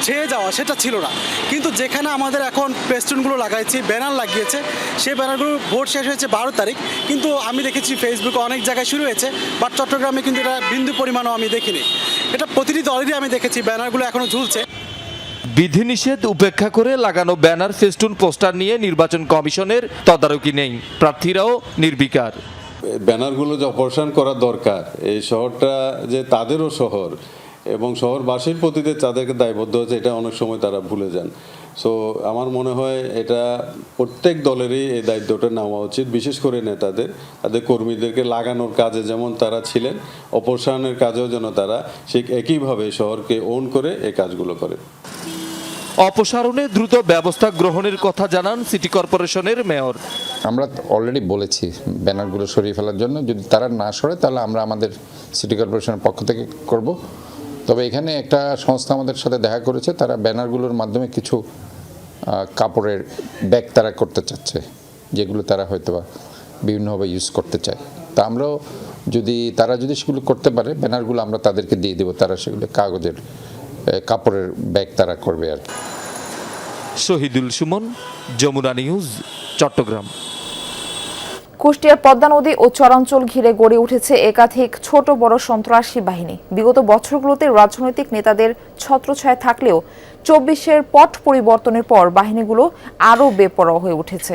ছেয়ে যাওয়া সেটা ছিল না, কিন্তু যেখানে আমাদের এখন ফেস্টুনগুলো লাগাইছি, ব্যানার লাগিয়েছে, সেই ব্যানারগুলো ভোট শেষ হয়েছে 12 তারিখ, কিন্তু আমি দেখেছি ফেসবুকে অনেক জায়গায় শুরু হয়েছে, বাট চট্টগ্রামে কিন্তু এটা বিন্দু পরিমাণও আমি দেখিনি। এটা প্রতিটি দলেরই আমি দেখেছি ব্যানারগুলো এখনো ঝুলছে। বিধিনিষেধ উপেক্ষা করে লাগানো ব্যানার ফেস্টুন পোস্টার নিয়ে নির্বাচন কমিশনের তদারকি নেই, প্রার্থীরাও নির্বিকার। ব্যানারগুলো যে অপসারণ করা দরকার, এই শহরটা যে তাদেরও শহর এবং শহরবাসীর প্রতি যে তাদেরকে দায়বদ্ধ আছে এটা অনেক সময় তারা ভুলে যান। সো আমার মনে হয় এটা প্রত্যেক দলেরই এই দায়িত্বটা নেওয়া উচিত, বিশেষ করে নেতাদের, তাদের কর্মীদেরকে লাগানোর কাজে যেমন তারা ছিলেন, অপসারণের কাজেও যেন তারা ঠিক একইভাবে শহরকে ওন করে এই কাজগুলো করে। অপসারণে দ্রুত ব্যবস্থা গ্রহণের কথা জানান সিটি কর্পোরেশনের মেয়র। আমরা অলরেডি বলেছি ব্যানারগুলো সরিয়ে ফেলার জন্য, যদি তারা না সরে তাহলে আমরা আমাদের সিটি কর্পোরেশনের পক্ষ থেকে করব। তবে এখানে একটা সংস্থা আমাদের সাথে দেখা করেছে, তারা ব্যানারগুলোর মাধ্যমে কিছু কাপড়ের ব্যাগ তারা করতে চাচ্ছে, যেগুলো তারা হয়তো বা বিভিন্নভাবে ইউজ করতে চায়। তা আমরাও তারা যদি সেগুলো করতে পারে, ব্যানারগুলো আমরা তাদেরকে দিয়ে দেবো, তারা সেগুলো কাপড়ের ব্যাগ তারা করবে আর কি। শহীদুল সুমন, যমুনা নিউজ, চট্টগ্রাম। কুষ্টিয়ার পদ্মা নদী ও চরাঞ্চল ঘিরে গড়ে উঠেছে একাধিক ছোট বড় সন্ত্রাসী বাহিনী। বিগত বছরগুলোতে রাজনৈতিক নেতাদের ছত্রছায়া থাকলেও ২৪-এর পট পরিবর্তনের পর বাহিনীগুলো আরও বেপরোয়া হয়ে উঠেছে।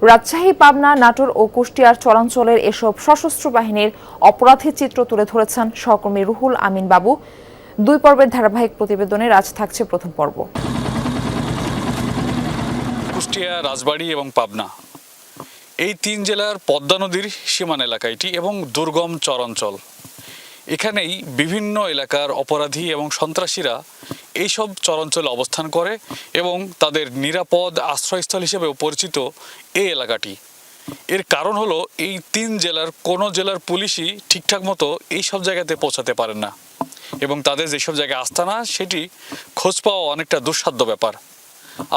রাজশাহী, পাবনা, নাটোর ও কুষ্টিয়ার চরাঞ্চলের এসব সশস্ত্র বাহিনীর অপরাধী চিত্র তুলে ধরেছেন সহকর্মী রুহুল আমিন বাবু। 2 পর্বের ধারাবাহিক প্রতিবেদনের আজ থাকছে প্রথম পর্ব। কুষ্টিয়া, রাজবাড়ী এবং পাবনা এই 3 জেলার পদ্মা নদীর সীমানা এলাকা এটি এবং দুর্গম চরাঞ্চল। এখানেই বিভিন্ন এলাকার অপরাধী এবং সন্ত্রাসীরা এইসব চরাঞ্চলে অবস্থান করে এবং তাদের নিরাপদ আশ্রয়স্থল হিসেবেও পরিচিত এই এলাকাটি। এর কারণ হলো এই 3 জেলার কোনো জেলার পুলিশই ঠিকঠাক মতো এই সব জায়গাতে পৌঁছাতে পারেন না এবং তাদের যেসব জায়গায় আস্তানা সেটি খোঁজ পাওয়া অনেকটা দুঃসাধ্য ব্যাপার।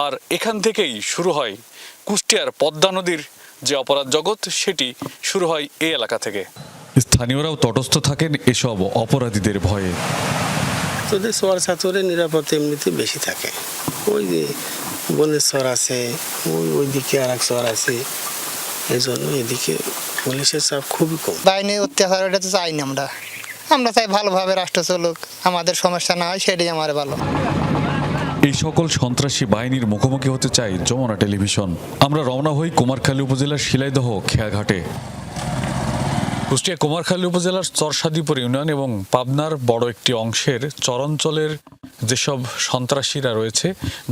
আর এখান থেকেই শুরু হয় কুষ্টিয়ার পদ্মা নদীর যে অপরাধ জগৎ, সেটি শুরু হয় এই এলাকা থেকে। স্থানীয়রাও তটস্থ থাকেন এসব অপরাধীদের ভয়ে। তোদের চর ছাত্রের নিরাপত্তা এমনিতে বেশি থাকে। ওই যে বনের চর আছে, ওইদিকে আর এক চর আছে, এই জন্য এদিকে পুলিশের চাপ খুবই কম। বাহিনী অত্যাচার এটা তো চাই না, আমরা চাই ভালোভাবে রাষ্ট্র চলুক, আমাদের সমস্যা না হয় সেটাই আমার ভালো। এই সকল সন্ত্রাসী বাহিনীর মুখোমুখি হতে চাই যমুনা টেলিভিশন। আমরা রওনা হই কুমারখালী উপজেলার শিলাইদহ খেয়াঘাটে। কুষ্টিয়া কুমারখালী উপজেলার চরসাদিপুর ইউনিয়ন এবং পাবনার বড় একটি অংশের চরাঞ্চলের যেসব সন্ত্রাসীরা রয়েছে,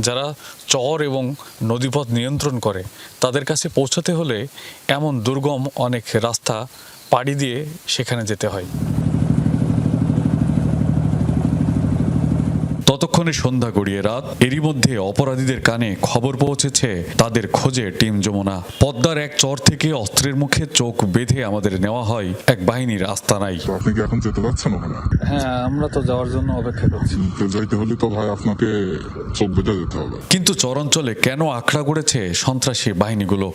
যারা চর এবং নদীপথ নিয়ন্ত্রণ করে, তাদের কাছে পৌঁছাতে হলে এমন দুর্গম অনেক রাস্তা পাড়ি দিয়ে সেখানে যেতে হয়। ততক্ষণে সন্ধ্যা গড়িয়ে রাত। এরই মধ্যে অপরাধীদের কানে খবর পৌঁছেছে তাদের খোঁজে টিম যমুনা। পদ্মার এক চর থেকে অস্ত্রের মুখে চোখ বেঁধে আমাদের নেওয়া হয় এক বাহিনীর আস্তানায়। আপনি কি এখন যেতে পারছেন ওখানে? হ্যাঁ, আমরা তো যাওয়ার জন্য অপেক্ষা করছি। তো যাইতে হলে তো ভাই আপনাকে চোখ বেঁধে যেতে হবে। কিন্তু চরাঞ্চলে কেন আখড়া গড়েছে সন্ত্রাসী বাহিনীগুলো?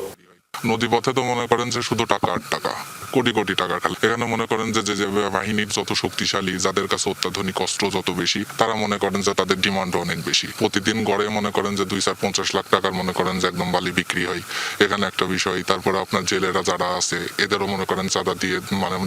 নদীপথে তো মনে করেন যে শুধু টাকা আর টাকা, কোটি কোটি টাকার খেলা। এখানে মনে করেন যে যে বাহিনীর যত শক্তিশালী, যাদের কাছে অত্যাধুনিক অস্ত্র যত বেশি, তারা মনে করেন যে তাদের ডিমান্ড অনেক বেশি। প্রতিদিন গড়ে মনে করেন যে 2-50 লাখ টাকার মনে করেন যে একদম বালি বিক্রি হয়। এখানে একটা বিষয়। তারপরে আপনার জেলেরা যারা আছে, এদেরও মনে করেন চাঁদা দিয়ে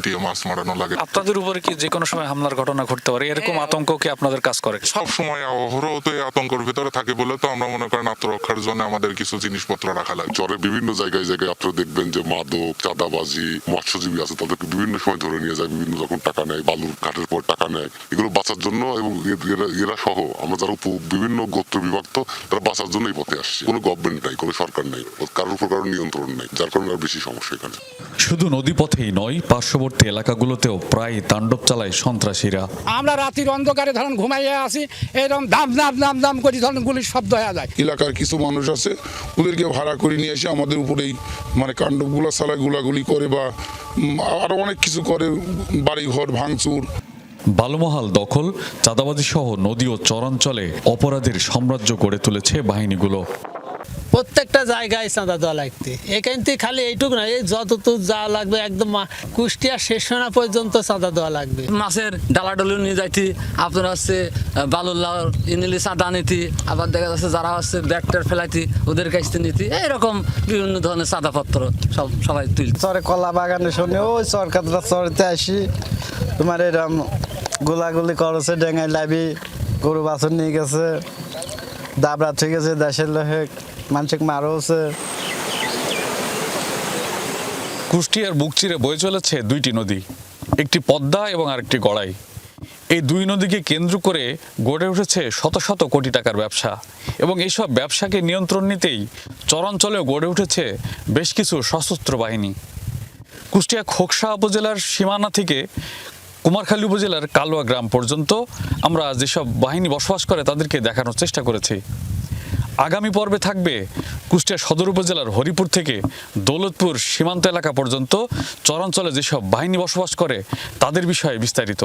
দিয়ে মাছ মারানো লাগে। আপনাদের উপরে কি যে কোনো সময় হামলার ঘটনা ঘটতে পারে, এরকম আতঙ্ক কি আপনাদের কাজ করে? সব সময় অহরহতে আতঙ্কের ভিতরে থাকে বলে তো আমরা মনে করেন আত্মরক্ষার জন্য আমাদের কিছু জিনিসপত্র রাখা লাগে। চরে বিভিন্ন জায়গায় আপনারা দেখবেন যে মাদক, চাঁদাবাজি, মৎস্যজীবী আছে, তাদেরকে বিভিন্ন সময় ধরে নিয়ে যায়, বিভিন্ন রকম টাকা নেয়, বালুর ঘাটের পর টাকা নেয়। এগুলো বাঁচার জন্য এবং এরা সহ আমরা যারা বিভিন্ন গোত্র বিভক্ত, তারা বাঁচার জন্য এই পথে আসছে। কোনো গভর্নমেন্ট নাই, কোনো সরকার নাই, কারোর উপর কারোর নিয়ন্ত্রণ নাই, যার কারণে আর বেশি সমস্যা এখানে। শুধু নদীপথেই নয়, পার্শ্ববর্তী এলাকাগুলোতেও প্রায় তাণ্ডব চালায় সন্ত্রাসীরা। আমরা রাতের অন্ধকারে ধরেন ঘুমাইয়া আসি, এরকম দাম দাম দাম দাম করে ধরেন গুলির শব্দ হয়ে যায়। এলাকার কিছু মানুষ আছে, ওদেরকে ভাড়া করে নিয়ে এসে আমাদের উপরেই কাণ্ডগুলা চালায়, গুলাগুলি করে বা আরো অনেক কিছু করে, বাড়িঘর ভাঙচুর। বালুমহাল দখল, চাঁদাবাজি সহ নদী ও চরাঞ্চলে অপরাধের সাম্রাজ্য গড়ে তুলেছে বাহিনীগুলো। প্রত্যেকটা জায়গায় চাঁদা দেওয়া লাগতে, এখান থেকে খালি এইটুকু না, এই যতটুকু যা লাগবে একদম কুষ্টিয়া শেষ না পর্যন্ত চাঁদা দেওয়া লাগবে। মাছের ডালাডলি নিয়ে যাইতি, আপনার হচ্ছে বালুল্লাহ নিলে চাঁদা নিতি, আবার দেখা যাচ্ছে যারা হচ্ছে ব্যাগটার ফেলাইতি ওদের কাছ থেকে নিতি, এইরকম বিভিন্ন ধরনের চাঁদাপত্র সবাই তুলছে। চরে কলা বাগানে শুনে ওই সরকারটা চরতে আসি, তোমার এরকম গোলাগুলি করেছে, ডেঙ্গাই লাবি, গরু বাছুর নিয়ে গেছে, দাবড়া ঠিক আছে, দেশের লোহে মানসিক মারও হচ্ছে। কুষ্টিয়ার বুক চিরে বয়ে চলেছে দুইটি নদী, একটি পদ্মা এবং আরেকটি গড়াই। এই দুই নদীকে কেন্দ্র করে গড়ে উঠেছে শত শত কোটি টাকার ব্যবসা এবং এইসব ব্যবসাকে নিয়ন্ত্রণ নিতেই চরাঞ্চলেও গড়ে উঠেছে বেশ কিছু সশস্ত্র বাহিনী। কুষ্টিয়া খোকসা উপজেলার সীমানা থেকে কুমারখালী উপজেলার কালুয়া গ্রাম পর্যন্ত আমরা যেসব বাহিনী বসবাস করে তাদেরকে দেখানোর চেষ্টা করেছি। আগামী পর্বে থাকবে কুষ্টিয়া সদর উপজেলার হরিপুর থেকে দৌলতপুর সীমান্ত এলাকা পর্যন্ত চরাঞ্চলে যেসব বাহিনী বসবাস করে তাদের বিষয়ে বিস্তারিত।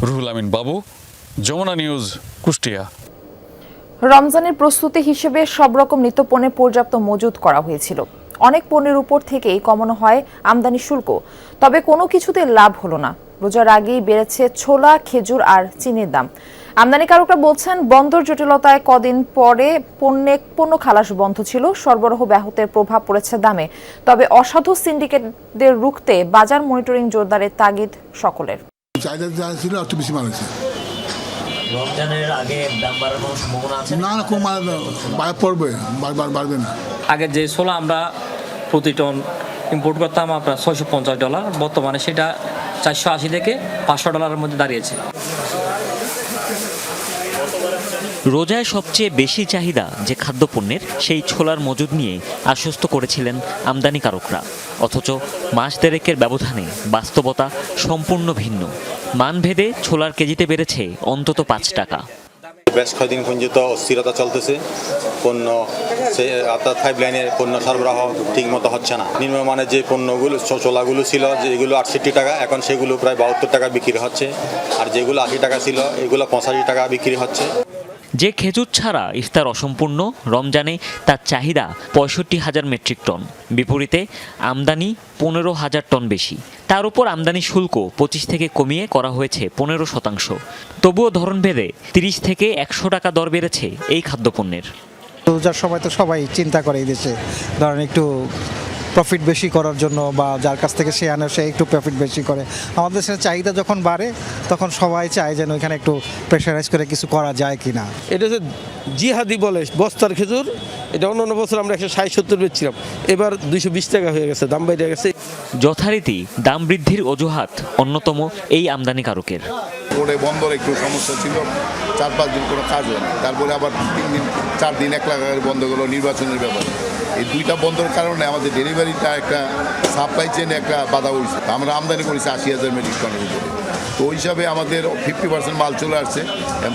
রুহুল আমিন বাবু, যমুনা নিউজ, কুষ্টিয়া। রমজানের প্রস্তুতি হিসেবে সব রকম নিত্যপণ্যের পর্যাপ্ত মজুত করা হয়েছিল। অনেক পণ্যের উপর থেকেই কমানো হয় আমদানি শুল্ক, তবে কোনো কিছুতে লাভ হলো না। রোজার আগেই বেড়েছে ছোলা, খেজুর আর চিনির দাম। আমদানিকারকরা বলছেন বন্দর জটিলতায় কদিন পরে পণ্য খালাস বন্ধ ছিল, সরবরাহ ব্যাহতের প্রভাব পড়েছে দামে। তবে অসাধু সিন্ডিকেটদের রুখতে বাজার মনিটরিং জোরদারের তাগিদ সকলের। চাহিদা যা ছিল একটু বেশি বাড়ছে। রমজানের আগে দাম বাড়ার কোনো সম্ভাবনা আছে? না, কম পড়বে, বাড়বে না। আগে যে ছোলা আমরা প্রতি টন ইম্পোর্ট করতাম আপনার $650, বর্তমানে সেটা $480 থেকে $500 মধ্যে দাঁড়িয়েছে। রোজায় সবচেয়ে বেশি চাহিদা যে খাদ্যপণ্যের সেই ছোলার মজুদ নিয়ে আশ্বস্ত করেছিলেন আমদানিকারকরা, অথচ মাস দেড়েকের ব্যবধানে বাস্তবতা সম্পূর্ণ ভিন্ন। মানভেদে ছোলার কেজিতে বেড়েছে অন্তত 5 টাকা। বেশ কয়েকদিন পর্যন্ত অস্থিরতা চলতেছে, পণ্য অর্থাৎ পাইপ লাইনের পণ্য সরবরাহ ঠিক মতো হচ্ছে না। নিম্নমানের যে পণ্যগুলো ছোলাগুলো ছিল, যেগুলো 68 টাকা, এখন সেগুলো প্রায় 72 টাকা বিক্রি হচ্ছে, আর যেগুলো 80 টাকা ছিল এগুলো 85 টাকা বিক্রি হচ্ছে। যে খেজুর ছাড়া ইফতার অসম্পূর্ণ, রমজানে তার চাহিদা 65,000 মেট্রিক টন, বিপরীতে আমদানি 15,000 টন বেশি। তার উপর আমদানি শুল্ক 25 থেকে কমিয়ে করা হয়েছে 15%। তবুও ধরনভেদে 30 থেকে 100 টাকা দর বেড়েছে এই খাদ্যপণ্যের। রোজার সময় তো সবাই চিন্তা করে এই দেশে ধরেন একটু প্রফিট বেশি করার জন্য, বা যার কাছ থেকে সে আনে সে একটু প্রফিট বেশি করে। আমাদের দেশের চাহিদা যখন বাড়ে তখন সবাই চায় যেন ওইখানে একটু প্রেশারাইজ করে কিছু করা যায় কিনা। এটা হচ্ছে জিহাদি বলে বস্তার খেজুর, এটা অন্য বছর আমরা 160-70 বেচছিলাম, এবার 220 টাকা হয়ে গেছে, দাম বেড়ে গেছে। যথারীতি দাম বৃদ্ধির অজুহাত অন্যতম এই আমদানিকারকের। ওরে বন্দর একটু সমস্যা ছিল, 4-5 দিন কোনো কাজ হয় না, তারপরে আবার 3 দিন 4 দিন 1 লাখ বন্ধ গেলো নির্বাচনের ব্যাপারে। এই দুইটা বন্ধের কারণে আমাদের ডেলিভারিটা একটা সাপ্লাই চেনে একটা বাধা হয়েছে। আমরা আমদানি করেছি 80,000 মেট্রিক টনের উপরে, তো ওই হিসাবে আমাদের 50% মাল চলে আসছে,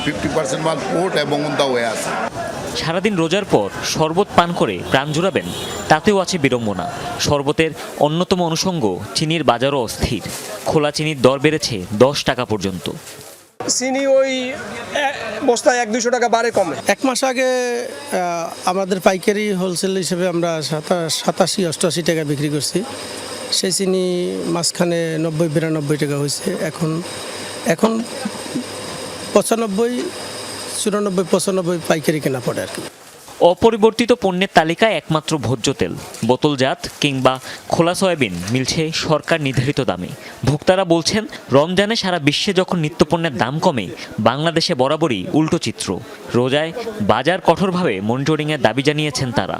50% মাল পোর্ট এবং উন্দা হয়ে আছে। সারাদিন রোজার পর শরবত পান করে প্রাণ জুড়াবেন, তাতেও আছে বিড়ম্বনা। শরবতের অন্যতম অনুষঙ্গ চিনির বাজারও অস্থির। খোলা চিনির দর বেড়েছে 10 টাকা পর্যন্ত। চিনি ওই বস্তায় 100-200 টাকা বাড়ে কমে। 1 মাস আগে আমাদের পাইকারি হোলসেল হিসেবে আমরা 87-88 টাকা বিক্রি করছি। সেই চিনি মাঝখানে 90-92 টাকা হয়েছে, এখন 95-94-95 পাইকারি কেনা পড়ে আর কি। অপরিবর্তিত পণ্যের তালিকায় একমাত্র ভোজ্য তেল, বোতলজাত কিংবা খোলা সয়াবিন মিলছে সরকার নির্ধারিত দামে। ভোক্তারা বলছেন, রমজানে সারা বিশ্বে যখন নিত্যপণ্যের দাম কমে, বাংলাদেশে বরাবরই উল্টো চিত্র। রোজায় বাজার কঠোরভাবে মনিটরিংয়ের দাবি জানিয়েছেন তারা।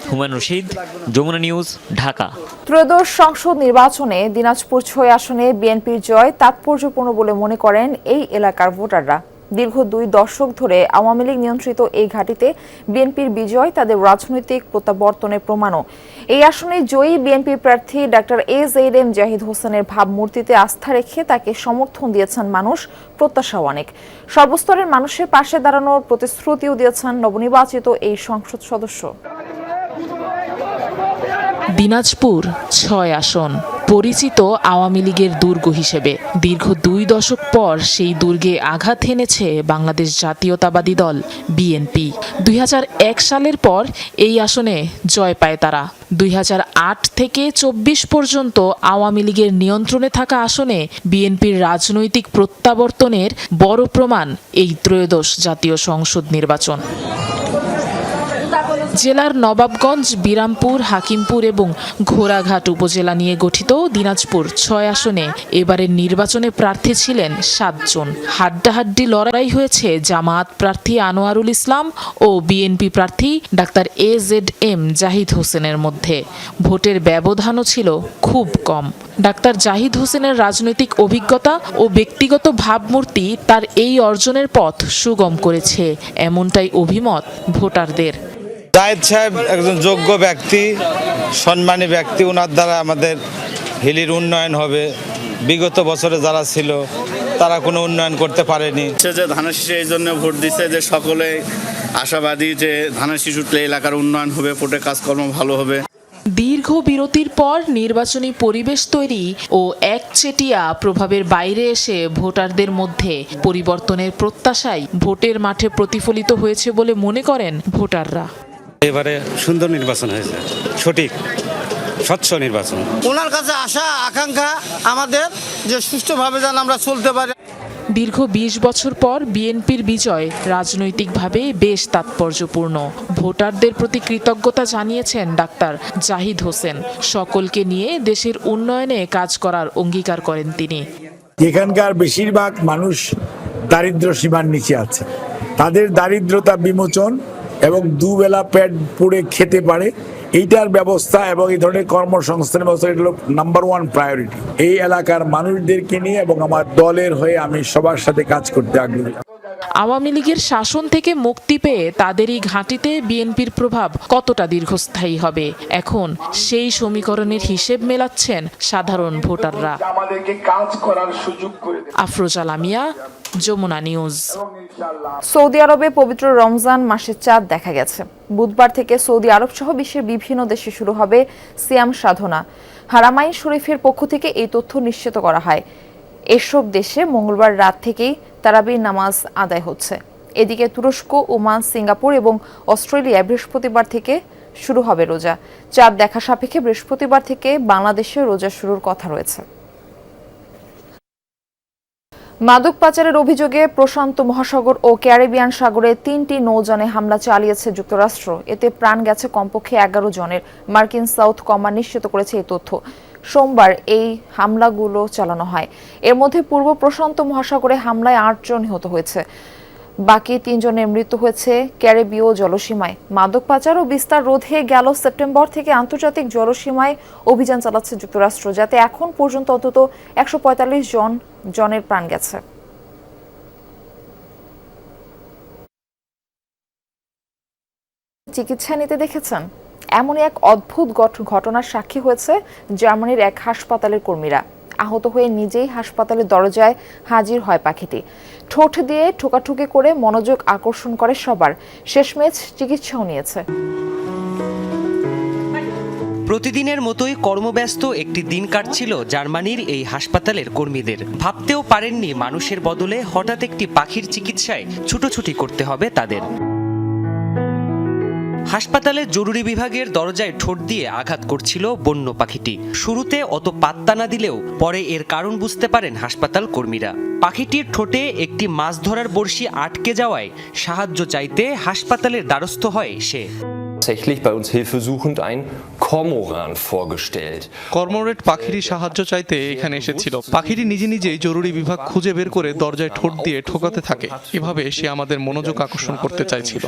হুমায়ুন রশিদ, যমুনা নিউজ, ঢাকা। ত্রয়োদশ সংসদ নির্বাচনে দিনাজপুর 6 আসনে বিএনপির জয় তাৎপর্যপূর্ণ বলে মনে করেন এই এলাকার ভোটাররা। দীর্ঘ 2 দশক ধরে আওয়ামী লীগ নিয়ন্ত্রিত এই ঘাঁটিতে বিএনপির বিজয় তাদের রাজনৈতিক প্রত্যাবর্তনের প্রমাণও। এই আসনে জয়ী বিএনপি প্রার্থী ডাক্তার AZM জাহিদ হোসেনের ভাবমূর্তিতে আস্থা রেখে তাকে সমর্থন দিয়েছেন মানুষ, প্রত্যাশাও অনেক। সর্বস্তরের মানুষের পাশে দাঁড়ানোর প্রতিশ্রুতিও দিয়েছেন নবনির্বাচিত এই সংসদ সদস্য। দিনাজপুর 6 আসন, পরিচিত আওয়ামী লীগের দুর্গ হিসেবে। দীর্ঘ 2 দশক পর সেই দুর্গে আঘাত এনেছে বাংলাদেশ জাতীয়তাবাদী দল বিএনপি। 2001 সালের পর এই আসনে জয় পায় তারা। 2008 থেকে 24 পর্যন্ত আওয়ামী লীগের নিয়ন্ত্রণে থাকা আসনে বিএনপির রাজনৈতিক প্রত্যাবর্তনের বড় প্রমাণ এই ত্রয়োদশ জাতীয় সংসদ নির্বাচন। জেলার নবাবগঞ্জ, বিরামপুর, হাকিমপুর এবং ঘোড়াঘাট উপজেলা নিয়ে গঠিত দিনাজপুর 6 আসনে এবারের নির্বাচনে প্রার্থী ছিলেন 7 জন। হাড্ডাহাড্ডি লড়াই হয়েছে জামায়াত প্রার্থী আনোয়ারুল ইসলাম ও বিএনপি প্রার্থী ডাক্তার AZM জাহিদ হোসেনের মধ্যে। ভোটের ব্যবধানও ছিল খুব কম। ডাক্তার জাহিদ হোসেনের রাজনৈতিক অভিজ্ঞতা ও ব্যক্তিগত ভাবমূর্তি তার এই অর্জনের পথ সুগম করেছে, এমনটাই অভিমত ভোটারদের। জাহিদ সাহেব একজন যোগ্য ব্যক্তি, সম্মানী ব্যক্তি, ওনার দ্বারা আমাদের হিলির উন্নয়ন হবে। বিগত বছরে যারা ছিল তারা কোনো উন্নয়ন করতে পারেনি। যে ধানের শীষে এই জন্য ভোট দিচ্ছে যে সকলে আশাবাদী যে ধানের শীষ উঠলে এলাকার উন্নয়ন হবে, ভোটের কাজকর্ম ভালো হবে। দীর্ঘ বিরতির পর নির্বাচনী পরিবেশ তৈরি ও একচেটিয়া প্রভাবের বাইরে এসে ভোটারদের মধ্যে পরিবর্তনের প্রত্যাশাই ভোটের মাঠে প্রতিফলিত হয়েছে বলে মনে করেন ভোটাররা। এবারে সুন্দর নির্বাচন হয়েছে, সঠিক স্বচ্ছ নির্বাচন। ওনার কাছে আশা আকাঙ্ক্ষা আমাদের যে সুষ্ঠুভাবে যেন আমরা চলতে পারি। দীর্ঘ 20 বছর পর বিএনপির বিজয় রাজনৈতিকভাবে বেশ তাৎপর্যপূর্ণ। ভোটারদের প্রতি কৃতজ্ঞতা জানিয়েছেন ডাক্তার জাহিদ হোসেন। সকলকে নিয়ে দেশের উন্নয়নে কাজ করার অঙ্গীকার করেন তিনি। এখানকার বেশিরভাগ মানুষ দারিদ্র সীমার নিচে আছে, তাদের দারিদ্রতা বিমোচন এবং দুবেলা পেট পুড়ে খেতে পারে এইটার ব্যবস্থা এবং এই ধরনের কর্মসংস্থানের ব্যবস্থা, এটা হলো নাম্বার 1 প্রায়োরিটি। এই এলাকার মানুষদেরকে নিয়ে এবং আমার দলের হয়ে আমি সবার সাথে কাজ করতে আগ্রহী। আওয়ামী লীগের শাসন থেকে মুক্তি পেয়ে তাদেরই ঘাঁটিতে বিএনপির প্রভাব কতটা দীর্ঘস্থায়ী হবে, এখন সেই সমীকরণের হিসেব মেলাচ্ছেন সাধারণ ভোটাররা। আফরোজা লামিয়া, যমুনা নিউজ। সৌদি আরবে পবিত্র রমজান মাসের চাঁদ দেখা গেছে। বুধবার থেকে সৌদি আরব সহ বিশ্বের বিভিন্ন দেশে শুরু হবে সিয়াম সাধনা। হারামাইন শরীফের পক্ষ থেকে এই তথ্য নিশ্চিত করা হয়। এসব দেশে মঙ্গলবার রাত থেকেই তারাবির নামাজ আদায় হচ্ছে। এদিকে তুরস্ক, ওমান, সিঙ্গাপুর এবং অস্ট্রেলিয়ায় বৃহস্পতিবার থেকে শুরু হবে রোজা। চাঁদ দেখা সাপেক্ষে বৃহস্পতিবার থেকে বাংলাদেশে রোজা শুরুর কথা রয়েছে। মাদক পাচারের অভিযোগে প্রশান্ত মহাসাগর ও ক্যারিবিয়ান সাগরে 3টি নৌযানে হামলা চালিয়েছে যুক্তরাষ্ট্র। এতে প্রাণ গেছে কমপক্ষে 11 জনের। মার্কিন সাউথ কমান্ড নিশ্চিত করেছে এই তথ্য। সোমবার এই হামলাগুলো চালানো হয়। এর মধ্যে পূর্ব প্রশান্ত মহাসাগরে হামলায় 8 জন নিহত হয়েছে। বাকি 3 জনের মৃত্যু হয়েছে ক্যারিবীয় জলসীমায়। মাদক পাচার ও বিস্তার রোধে গেল সেপ্টেম্বর থেকে আন্তর্জাতিক জলসীমায় অভিযান চালাচ্ছে যুক্তরাষ্ট্র, যাতে এখন পর্যন্ত অন্তত 145 জনের প্রাণ গেছে। চিকিৎসা নিতে দেখেছেন এমনই এক অদ্ভুত ঘটনার সাক্ষী হয়েছে জার্মানির এক হাসপাতালের কর্মীরা। আহত হয়ে নিজেই হাসপাতালের দরজায় হাজির হয় পাখিটি। ঠোঁট দিয়ে ঠোকাঠুকি করে মনোযোগ আকর্ষণ করে সবার। শেষমেশ চিকিৎসাও নিয়েছে। প্রতিদিনের মতোই কর্মব্যস্ত একটি দিন কাটছিল জার্মানির এই হাসপাতালের কর্মীদের। ভাবতেও পারেননি মানুষের বদলে হঠাৎ একটি পাখির চিকিৎসায় ছুটোছুটি করতে হবে তাদের। হাসপাতালের জরুরি বিভাগের দরজায় ঠোঁট দিয়ে আঘাত করছিল বন্য পাখিটি। শুরুতে অত পাত্তা না দিলেও পরে এর কারণ বুঝতে পারেন হাসপাতাল কর্মীরা। পাখিটির ঠোঁটে একটি মাছ ধরার বড়শি আটকে যাওয়ায় সাহায্য চাইতে হাসপাতালের দ্বারস্থ হয় সে। Tatsächlich bei uns hilfesuchend ein Kormoran vorgestellt. কর্মোরেট পাখিটি সাহায্য চাইতে এখানে এসেছিল। পাখিটি নিজে নিজেই জরুরি বিভাগ খুঁজে বের করে দরজায় ঠোঁট দিয়ে ঠোকাতে থাকে। এভাবে সে আমাদের মনোযোগ আকর্ষণ করতে চাইছিল।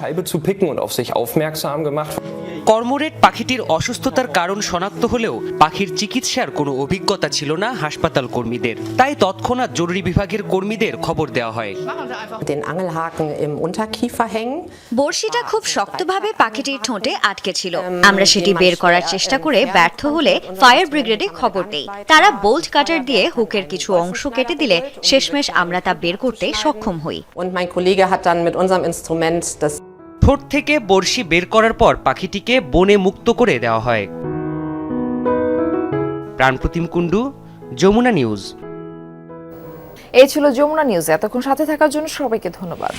কর্মোরেট পাখিটির অসুস্থতার কারণ শনাক্ত হলেও পাখির চিকিৎসার কোনো অভিজ্ঞতা ছিল না হাসপাতাল কর্মীদের। তাই তৎক্ষণাৎ জরুরি বিভাগের কর্মীদের খবর দেওয়া হয়। বড়শিটা খুব শক্তভাবে পাখিটির ঠোঁটে আটকে ছিল। আমরা সেটি বের করার চেষ্টা করে ব্যর্থ হলে ফায়ার ব্রিগেডে খবর দেই। তারা বোল্ট কাটার দিয়ে হুকের কিছু অংশ কেটে দিলে শেষমেশ আমরা তা বের করতে সক্ষম হই। ঠোঁট থেকে বড়শি বের করার পর পাখিটিকে বনে মুক্ত করে দেওয়া হয়। প্রাণপ্রতিম কুণ্ডু, যমুনা নিউজ। এই ছিল যমুনা নিউজ। এতক্ষণ সাথে থাকার জন্য সবাইকে ধন্যবাদ।